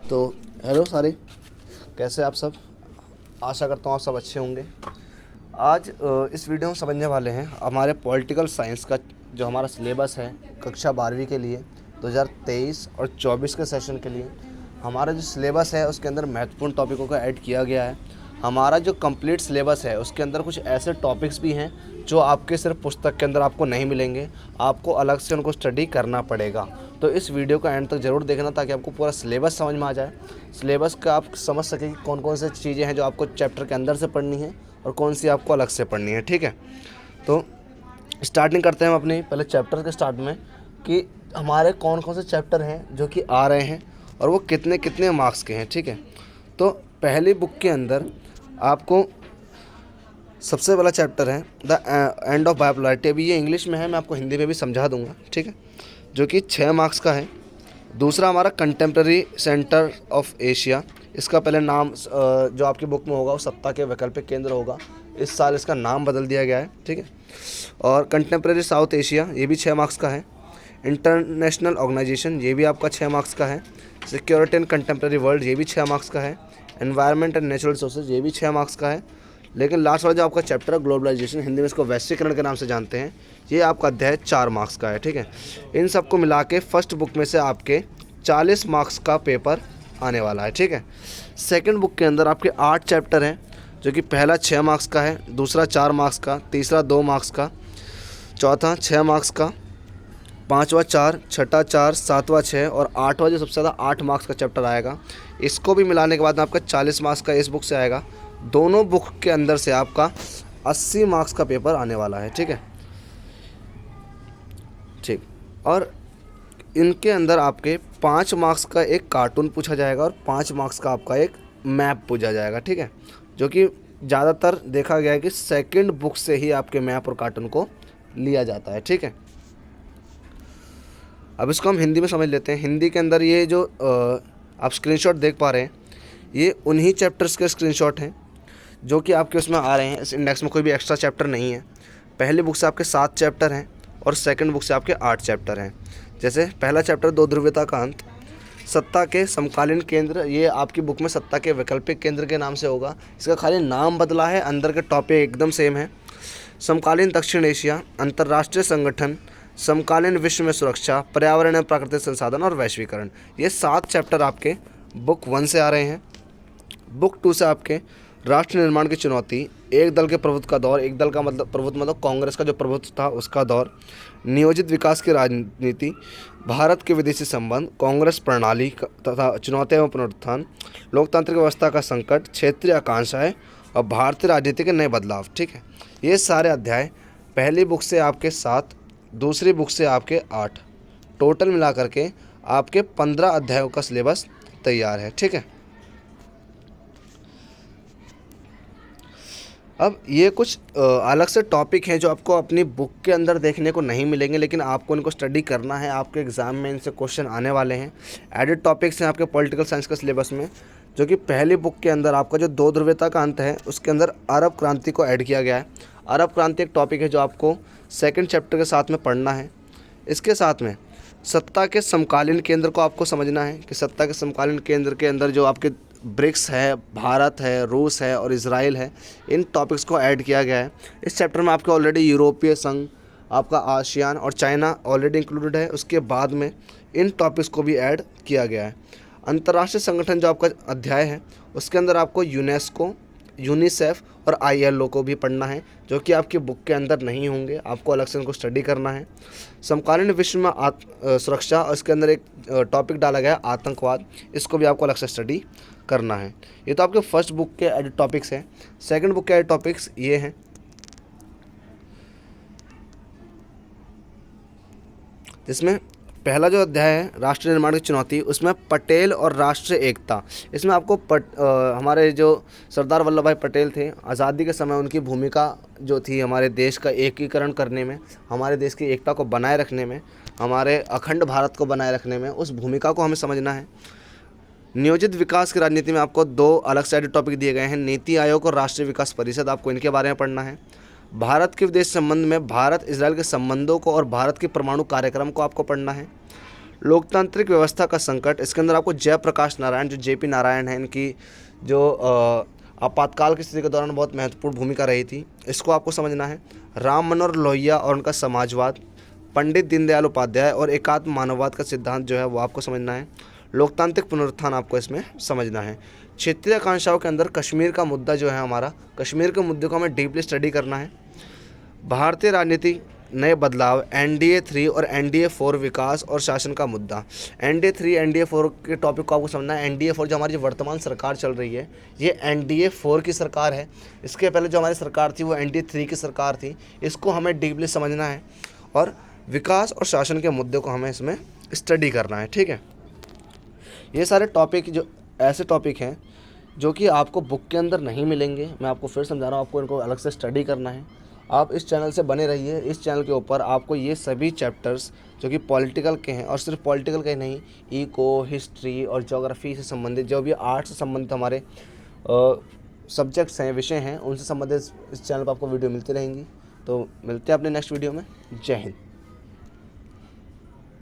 तो हेलो सारे, कैसे आप सब। आशा करता हूँ आप सब अच्छे होंगे। आज इस वीडियो में समझने वाले हैं हमारे पॉलिटिकल साइंस का जो हमारा सिलेबस है कक्षा 12वीं के लिए 2023 और 24 के सेशन के लिए। हमारा जो सिलेबस है उसके अंदर महत्वपूर्ण टॉपिकों को ऐड किया गया है। हमारा जो कंप्लीट सिलेबस है उसके अंदर कुछ ऐसे टॉपिक्स भी हैं जो आपके सिर्फ पुस्तक के अंदर आपको नहीं मिलेंगे, आपको अलग से उनको स्टडी करना पड़ेगा। तो इस वीडियो को एंड तक ज़रूर देखना ताकि आपको पूरा सिलेबस समझ में आ जाए। सिलेबस का आप समझ सकें कि कौन कौन से चीज़ें हैं जो आपको चैप्टर के अंदर से पढ़नी है और कौन सी आपको अलग से पढ़नी है। ठीक है, तो स्टार्टिंग करते हैं हम अपने पहले चैप्टर के स्टार्ट में कि हमारे कौन कौन से चैप्टर हैं जो कि आ रहे हैं और वो कितने कितने मार्क्स के हैं। ठीक है, तो पहली बुक के अंदर आपको सबसे पहला चैप्टर है द एंड ऑफ बायोपोलैरिटी। अभी ये इंग्लिश में है, मैं आपको हिंदी में भी समझा दूंगा। ठीक है, जो कि 6 मार्क्स का है। दूसरा हमारा कंटेम्प्रेरी सेंटर ऑफ एशिया। इसका पहले नाम जो आपकी बुक में होगा वो सत्ता के वैकल्पिक केंद्र होगा। इस साल इसका नाम बदल दिया गया है। ठीक है, और कंटेम्प्रेरी साउथ एशिया ये भी 6 मार्क्स का है। इंटरनेशनल ऑर्गेनाइजेशन ये भी आपका 6 मार्क्स का है। सिक्योरिटी एंड कंटेम्प्रेरी वर्ल्ड ये भी 6 मार्क्स का है। एनवायरनमेंट एंड नेचुरल रिसोर्सेज ये भी 6 मार्क्स का है। लेकिन लास्ट वाला जो आपका चैप्टर है ग्लोबलाइजेशन, हिंदी में इसको वैश्वीकरण के नाम से जानते हैं, ये आपका अध्याय 4 मार्क्स का है। ठीक है, इन सबको मिला के फर्स्ट बुक में से आपके 40 मार्क्स का पेपर आने वाला है। ठीक है, सेकंड बुक के अंदर आपके 8 चैप्टर हैं जो कि पहला 6 मार्क्स का है, दूसरा 4 मार्क्स का, तीसरा 2 मार्क्स का, चौथा 6 मार्क्स का, पाँचवा 4, छठा 4, सातवां 6 और आठवां जो सबसे ज़्यादा 8 मार्क्स का चैप्टर आएगा। इसको भी मिलाने के बाद आपका 40 मार्क्स का इस बुक से आएगा। दोनों बुक के अंदर से आपका 80 मार्क्स का पेपर आने वाला है। ठीक है, ठीक, और इनके अंदर आपके 5 मार्क्स का एक कार्टून पूछा जाएगा और 5 मार्क्स का आपका एक मैप पूछा जाएगा। ठीक है, जो कि ज़्यादातर देखा गया है कि सेकंड बुक से ही आपके मैप और कार्टून को लिया जाता है। ठीक है, अब इसको हम हिंदी में समझ लेते हैं। हिंदी के अंदर ये जो आप स्क्रीनशॉट देख पा रहे हैं ये उन्हीं चैप्टर्स के स्क्रीनशॉट हैं जो कि आपके उसमें आ रहे हैं। इस इंडेक्स में कोई भी एक्स्ट्रा चैप्टर नहीं है। पहली बुक से आपके 7 चैप्टर हैं और सेकंड बुक से आपके 8 चैप्टर हैं। जैसे पहला चैप्टर दो ध्रुवीयता का अंत, सत्ता के समकालीन केंद्र, ये आपकी बुक में सत्ता के वैकल्पिक केंद्र के नाम से होगा। इसका खाली नाम बदला है, अंदर के टॉपिक एकदम सेम है। समकालीन दक्षिण एशिया, अंतर्राष्ट्रीय संगठन, समकालीन विश्व में सुरक्षा, पर्यावरण एवं प्राकृतिक संसाधन और वैश्वीकरण, ये 7 चैप्टर आपके बुक 1 से आ रहे हैं। बुक 2 से आपके राष्ट्र निर्माण की चुनौती, एक दल के प्रभुत्व का दौर, एक दल का मतलब प्रभुत्व मतलब कांग्रेस का जो प्रभुत्व था उसका दौर, नियोजित विकास की राजनीति, भारत के विदेशी संबंध, कांग्रेस प्रणाली तथा चुनौतियां एवं पुनरुत्थान, लोकतांत्रिक व्यवस्था का संकट, क्षेत्रीय आकांक्षाएं और भारतीय राजनीति के नए बदलाव। ठीक है, ये सारे अध्याय पहली बुक से आपके 7, दूसरी बुक से आपके 8, टोटल मिला करके आपके 15 अध्यायों का सिलेबस तैयार है। ठीक है, अब ये कुछ अलग से टॉपिक हैं जो आपको अपनी बुक के अंदर देखने को नहीं मिलेंगे, लेकिन आपको इनको स्टडी करना है। आपके एग्ज़ाम में इनसे क्वेश्चन आने वाले हैं। एडिड टॉपिक्स हैं आपके पॉलिटिकल साइंस के सिलेबस में, जो कि पहली बुक के अंदर आपका जो दो ध्रुवीयता का अंत है उसके अंदर अरब क्रांति को ऐड किया गया है। अरब क्रांति एक टॉपिक है जो आपको सेकेंड चैप्टर के साथ में पढ़ना है। इसके साथ में सत्ता के समकालीन केंद्र को आपको समझना है कि सत्ता के समकालीन केंद्र के अंदर जो आपके ब्रिक्स है, भारत है, रूस है और इजराइल है, इन टॉपिक्स को ऐड किया गया है। इस चैप्टर में आपके ऑलरेडी यूरोपीय संघ, आपका आसियान और चाइना ऑलरेडी इंक्लूडेड है। उसके बाद में इन टॉपिक्स को भी ऐड किया गया है। अंतर्राष्ट्रीय संगठन जो आपका अध्याय है उसके अंदर आपको यूनेस्को, यूनिसेफ और ILO को भी पढ़ना है, जो कि आपकी बुक के अंदर नहीं होंगे, आपको अलग से उनको स्टडी करना है। समकालीन विश्व में सुरक्षा, और इसके अंदर एक टॉपिक डाला गया है आतंकवाद, इसको भी आपको अलग से स्टडी करना है। ये तो आपके फर्स्ट बुक के एडिट टॉपिक्स हैं। सेकंड बुक के एडिट टॉपिक्स ये हैं, जिसमें पहला जो अध्याय है राष्ट्र निर्माण की चुनौती, उसमें पटेल और राष्ट्रीय एकता। इसमें आपको हमारे जो सरदार वल्लभ भाई पटेल थे, आज़ादी के समय उनकी भूमिका जो थी हमारे देश का एकीकरण करने में, हमारे देश की एकता को बनाए रखने में, हमारे अखंड भारत को बनाए रखने में, उस भूमिका को हमें समझना है। नियोजित विकास की राजनीति में आपको 2 अलग से एडिट टॉपिक दिए गए हैं, नीति आयोग और राष्ट्रीय विकास परिषद, आपको इनके बारे में पढ़ना है। भारत के विदेश संबंध में भारत इजराइल के संबंधों को और भारत के परमाणु कार्यक्रम को आपको पढ़ना है। लोकतांत्रिक व्यवस्था का संकट, इसके अंदर आपको जयप्रकाश नारायण जो जेपी नारायण हैं, इनकी जो आपातकाल की स्थिति के दौरान बहुत महत्वपूर्ण भूमिका रही थी, इसको आपको समझना है। राम मनोहर लोहिया और उनका समाजवाद, पंडित दीनदयाल उपाध्याय और एकात्म मानववाद का सिद्धांत जो है वो आपको समझना है। लोकतांत्रिक पुनरुत्थान आपको इसमें समझना है। क्षेत्रीय आकांक्षाओं के अंदर कश्मीर का मुद्दा जो है हमारा, कश्मीर के मुद्दे को हमें डीपली स्टडी करना है। भारतीय राजनीति, नए बदलाव, एनडीए 3 और एनडीए 4, विकास और शासन का मुद्दा। एनडीए 3 एनडीए 4 के टॉपिक को आपको समझना है। एनडीए 4 जो हमारी जो वर्तमान सरकार चल रही है, ये एनडीए 4 की सरकार है। इसके पहले जो हमारी सरकार थी वो एनडीए 3 की सरकार थी। इसको हमें डीपली समझना है और विकास और शासन के मुद्दे को हमें इसमें स्टडी करना है, ठीक है। ये सारे टॉपिक जो ऐसे टॉपिक हैं जो कि आपको बुक के अंदर नहीं मिलेंगे। मैं आपको फिर समझा रहा हूँ, आपको इनको अलग से स्टडी करना है। आप इस चैनल से बने रहिए। इस चैनल के ऊपर आपको ये सभी चैप्टर्स जो कि पॉलिटिकल के हैं, और सिर्फ पॉलिटिकल के नहीं, इको, हिस्ट्री और ज्योग्राफी से संबंधित, जो भी आर्ट्स से संबंधित हमारे सब्जेक्ट्स हैं, विषय हैं, उनसे संबंधित इस चैनल पर आपको वीडियो मिलती रहेंगी। तो मिलते हैं अपने नेक्स्ट वीडियो में। जय हिंद।